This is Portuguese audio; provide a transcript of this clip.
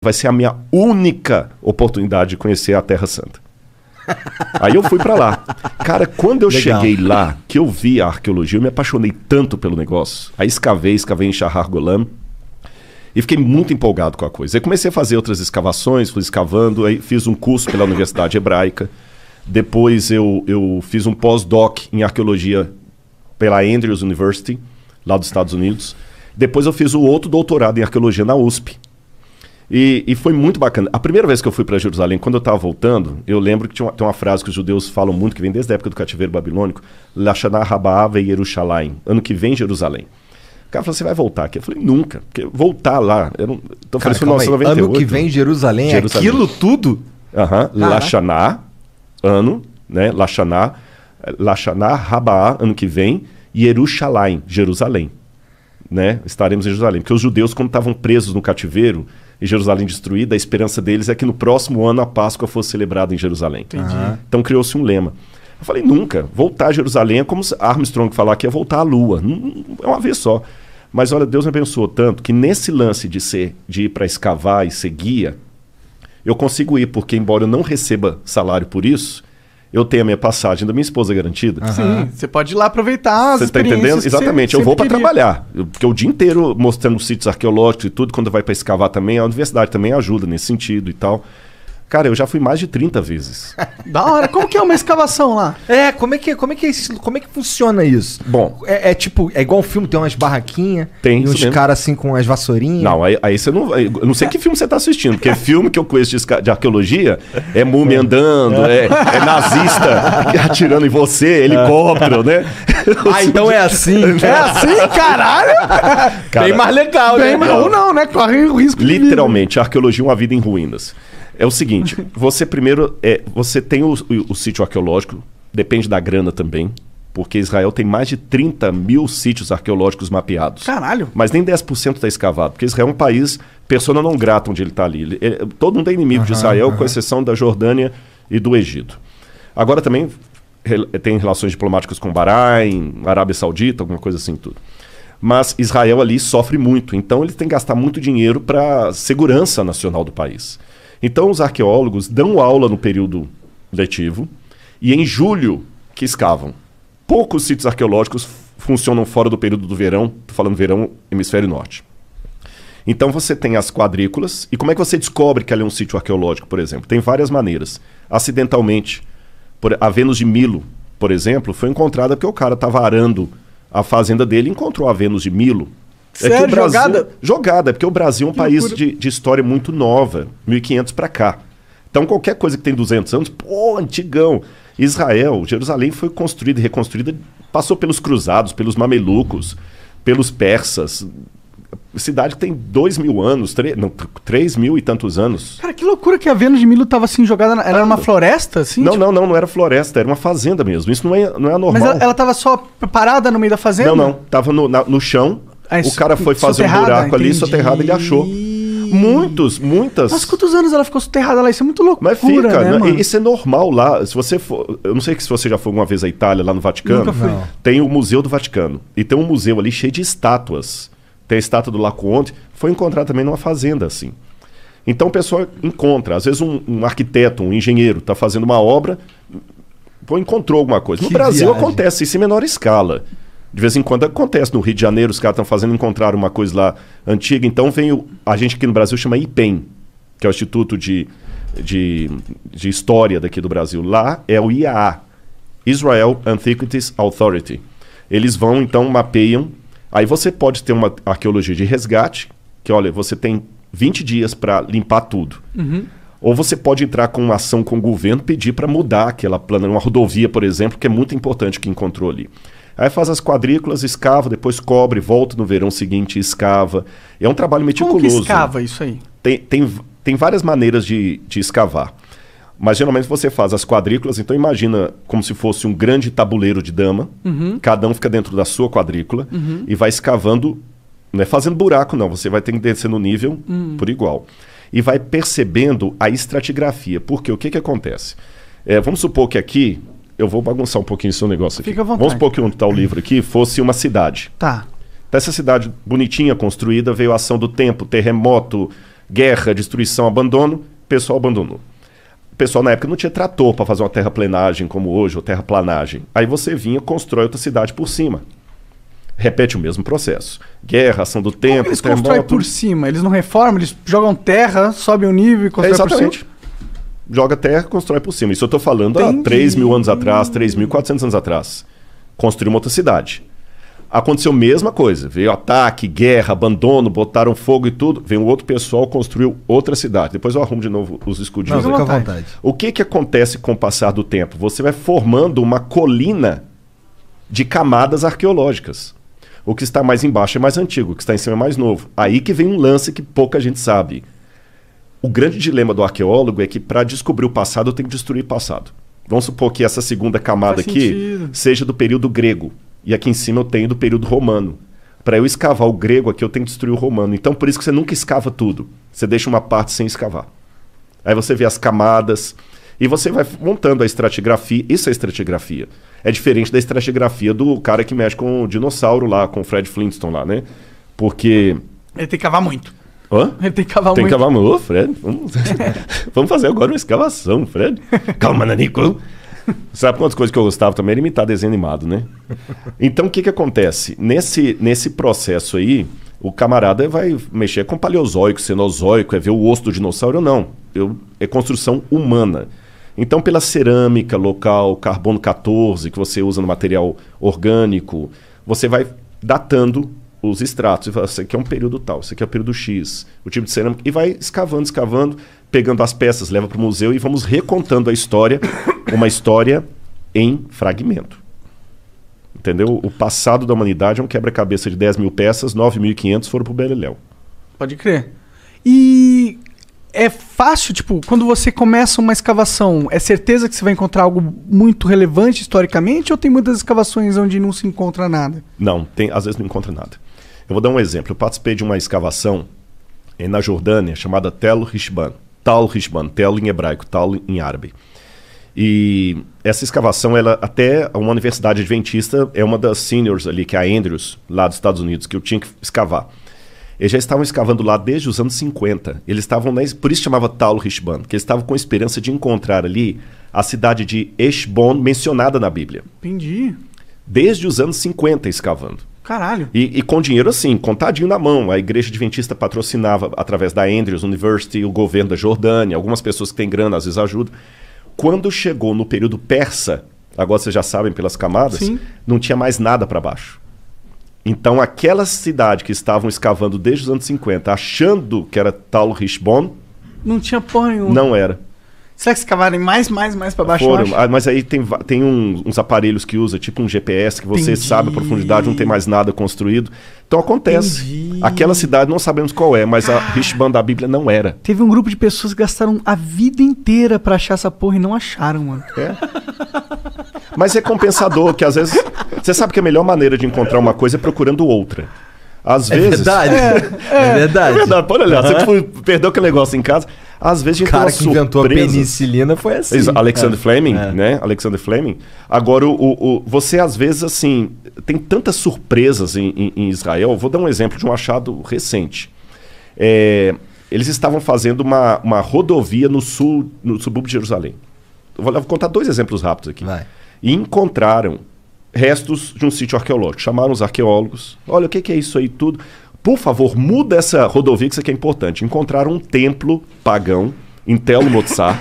vai ser a minha única oportunidade de conhecer a Terra Santa. Aí eu fui pra lá. Cara, quando eu cheguei lá, que eu vi a arqueologia, eu me apaixonei tanto pelo negócio. Aí escavei em Shahar Golan e fiquei muito empolgado com a coisa. Aí comecei a fazer outras escavações, fui escavando, aí fiz um curso pela Universidade Hebraica. Depois eu fiz um pós-doc em arqueologia pela Andrews University, lá dos Estados Unidos. Depois eu fiz o outro doutorado em arqueologia na USP. E foi muito bacana. A primeira vez que eu fui para Jerusalém, quando eu estava voltando, eu lembro que tem uma frase que os judeus falam muito, que vem desde a época do cativeiro babilônico, Lashana Rabaa ve Yerushalayim, ano que vem Jerusalém. O cara falou, você vai voltar aqui? Eu falei, nunca. Porque voltar lá... Então eu falei, isso 1998. Ano que vem Jerusalém, é aquilo tudo? Aham. Lashana, ano, né? Lashana Rabaa, ano que vem, Yerushalayim, Jerusalém. Né? Estaremos em Jerusalém. Porque os judeus, quando estavam presos no cativeiro, e Jerusalém destruída, a esperança deles é que no próximo ano a Páscoa fosse celebrada em Jerusalém. Entendi. Então criou-se um lema. Eu falei, nunca. Voltar a Jerusalém é como se Armstrong falar que ia voltar à Lua. É uma vez só. Mas olha, Deus me abençoou tanto que nesse lance de ir para escavar e ser guia, eu consigo ir, porque embora eu não receba salário por isso, eu tenho a minha passagem da minha esposa garantida. Sim, você pode ir lá aproveitar as Você está entendendo? Exatamente, eu vou para trabalhar. Porque o dia inteiro mostrando sítios arqueológicos e tudo, quando vai para escavar também, a universidade também ajuda nesse sentido e tal. Cara, eu já fui mais de 30 vezes. Da hora. Como que é uma escavação lá? Como é que funciona isso? Bom, tipo, é igual um filme, tem umas barraquinhas tem e uns caras assim com as vassourinhas. Não, aí você não vai. Eu não sei que filme você tá assistindo, porque filme que eu conheço de arqueologia é múmia andando, é nazista atirando em você, helicóptero, né? Então é assim. É assim, caralho? Cara, bem mais legal, Bem, né? ou não, né? Corre o risco de vida. Literalmente, a arqueologia é uma vida em ruínas. É o seguinte, você primeiro, você tem o sítio arqueológico, depende da grana também, porque Israel tem mais de 30 mil sítios arqueológicos mapeados. Caralho. Mas nem 10% está escavado, porque Israel é um país persona não grata onde ele está ali. Todo mundo é inimigo de Israel, com exceção da Jordânia e do Egito. Agora também tem relações diplomáticas com Bahrein, Arábia Saudita, alguma coisa assim tudo. Mas Israel ali sofre muito, então ele tem que gastar muito dinheiro para a segurança nacional do país. Então os arqueólogos dão aula no período letivo e em julho que escavam. Poucos sítios arqueológicos funcionam fora do período do verão, estou falando verão, hemisfério norte. Então você tem as quadrículas, e como é que você descobre que ali é um sítio arqueológico, por exemplo? Tem várias maneiras. Acidentalmente, a Vênus de Milo, por exemplo, foi encontrada porque o cara estava arando a fazenda dele e encontrou a Vênus de Milo. Sério? Que o Brasil, Jogada? Jogada, porque o Brasil é um país de história muito nova, 1500 para cá. Então qualquer coisa que tem 200 anos, pô, antigão. Israel, Jerusalém foi construída e reconstruída, passou pelos cruzados, pelos mamelucos, pelos persas. Cidade que tem 2.000 anos, 3.000 e tantos anos. Cara, que loucura que a Vênus de Milo tava assim jogada. Era uma floresta, assim? Não, não era floresta, era uma fazenda mesmo. Isso não é normal. Mas ela tava só parada no meio da fazenda? Não. Tava no chão. O cara foi fazer um buraco ali, soterrado, ele achou. Muitas. Mas quantos anos ela ficou soterrada lá? Isso é muito loucura, Mas fica, né, mano? Isso é normal lá. Se você for, eu não sei se você já foi alguma vez à Itália, lá no Vaticano. Nunca fui. Tem o Museu do Vaticano. E tem um museu ali cheio de estátuas. Tem a estátua do Laocoonte. Foi encontrada também numa fazenda, assim. Então o pessoal encontra. Às vezes um arquiteto, um engenheiro, está fazendo uma obra, encontrou alguma coisa. No Brasil acontece isso em menor escala. De vez em quando acontece. No Rio de Janeiro, os caras estão encontrar uma coisa lá antiga. Então vem a gente aqui no Brasil chama IPEM, que é o Instituto de História daqui do Brasil. Lá é o IAA, Israel Antiquities Authority. Eles vão, então, mapeiam. Aí você pode ter uma arqueologia de resgate, que, olha, você tem 20 dias para limpar tudo. Uhum. Ou você pode entrar com uma ação com o governo, pedir para mudar aquela plana, uma rodovia, por exemplo, que é muito importante que encontrou ali. Aí faz as quadrículas, escava, depois cobre, volta no verão seguinte e escava. É um trabalho meticuloso. Como que escava isso aí? Tem várias maneiras de escavar. Mas geralmente você faz as quadrículas, então imagina como se fosse um grande tabuleiro de dama. Uhum. Cada um fica dentro da sua quadrícula e vai escavando, não é fazendo buraco não, você vai ter que descer no nível por igual. E vai percebendo a estratigrafia. Porque o que acontece? Vamos supor que aqui... Eu vou bagunçar um pouquinho o seu negócio aqui. Fica à vontade. Vamos supor que onde está o livro aqui fosse uma cidade. Tá. Dessa cidade bonitinha, construída, veio a ação do tempo, terremoto, Guerra, destruição, abandono, o pessoal abandonou. O pessoal na época não tinha trator para fazer uma terraplenagem como hoje, ou terraplanagem. Aí você vinha, constrói outra cidade por cima. Repete o mesmo processo. Guerra, ação do tempo, Como eles constroem por cima? Eles não reformam, eles jogam terra, sobem o nível e constroem por cima? Exatamente. Joga terra, constrói por cima. Isso eu estou falando há 3.000 anos atrás, 3.400 anos atrás. Construiu uma outra cidade. Aconteceu a mesma coisa. Veio ataque, guerra, abandono, botaram fogo e tudo. Veio outro pessoal, construiu outra cidade. Depois eu arrumo de novo os escudinhos. Não, fica à vontade. O que acontece com o passar do tempo? Você vai formando uma colina de camadas arqueológicas. O que está mais embaixo é mais antigo, o que está em cima é mais novo. Aí que vem um lance que pouca gente sabe. O grande dilema do arqueólogo é que para descobrir o passado eu tenho que destruir o passado. Vamos supor que essa segunda camada aqui seja do período grego. E aqui em cima eu tenho do período romano. Para eu escavar o grego aqui eu tenho que destruir o romano. Então por isso que você nunca escava tudo. Você deixa uma parte sem escavar. Aí você vê as camadas e você vai montando a estratigrafia. Isso é estratigrafia. É diferente da estratigrafia do cara que mexe com o dinossauro lá, com o Fred Flintstone lá, né? Porque... Ele tem que cavar muito. Hã? Ele tem que cavar muito. Tem que cavar muito. Ô, Fred, vamos fazer agora uma escavação, Fred. Calma, Nanico. Sabe quantas coisas que eu gostava também? Era imitar desenho animado, né? Então, o que acontece? Nesse processo aí, o camarada vai mexer com paleozoico, cenozoico, é ver o osso do dinossauro ou não. É construção humana. Então, pela cerâmica local, carbono 14, que você usa no material orgânico, você vai datando os estratos. E fala, isso aqui é um período tal, isso aqui é o período X, o tipo de cerâmica. E vai escavando, pegando as peças, leva para o museu e vamos recontando a história, uma história em fragmento. Entendeu? O passado da humanidade é um quebra-cabeça de 10.000 peças, 9.500 foram para o Beleléu. Pode crer. E... é fácil, tipo, quando você começa uma escavação, é certeza que você vai encontrar algo muito relevante historicamente ou tem muitas escavações onde não se encontra nada? Não, às vezes não encontra nada. Eu vou dar um exemplo. Eu participei de uma escavação na Jordânia chamada Tel Rishban. Tal Rishban, Tel em hebraico, Tal em árabe. E essa escavação, ela até uma universidade adventista, é uma das seniors ali, que é a Andrews, lá dos Estados Unidos, que eu tinha que escavar. Eles já estavam escavando lá desde os anos 50. Eles estavam, por isso chamava Tal Rishban, porque eles estavam com a esperança de encontrar ali a cidade de Heshbon, mencionada na Bíblia. Entendi. Desde os anos 50 escavando. Caralho. E com dinheiro assim, contadinho na mão. A igreja adventista patrocinava através da Andrews University, o governo da Jordânia, algumas pessoas que têm grana às vezes ajudam. Quando chegou no período persa, agora vocês já sabem pelas camadas, sim, não tinha mais nada para baixo. Então aquela cidade que estavam escavando desde os anos 50, achando que era Tal Rishbon, não tinha porra nenhuma. Não era. Será que escavarem mais para baixo? Foram, mas aí tem uns aparelhos que usa, tipo um GPS, que você sabe a profundidade, não tem mais nada construído. Então acontece. Entendi. Aquela cidade não sabemos qual é, mas a Rishban da Bíblia não era. Teve um grupo de pessoas que gastaram a vida inteira pra achar essa porra e não acharam, mano. É. Mas é compensador, que às vezes... Você sabe que a melhor maneira de encontrar uma coisa é procurando outra. Às vezes... Verdade. É verdade. É verdade. Pode olhar, você perdeu aquele negócio em casa. Às vezes a gente o cara tem que uma inventou a surpresa. penicilina foi assim. Alexander Fleming, né? Alexander Fleming. Agora, você às vezes, assim, tem tantas surpresas em Israel. Vou dar um exemplo de um achado recente. Eles estavam fazendo uma rodovia no subúrbio de Jerusalém. Vou contar 2 exemplos rápidos aqui. Vai. E encontraram restos de um sítio arqueológico. Chamaram os arqueólogos. Olha, o que é isso aí tudo? Por favor, muda essa rodovia, que isso aqui é importante. Encontraram um templo pagão em Tel Motsar,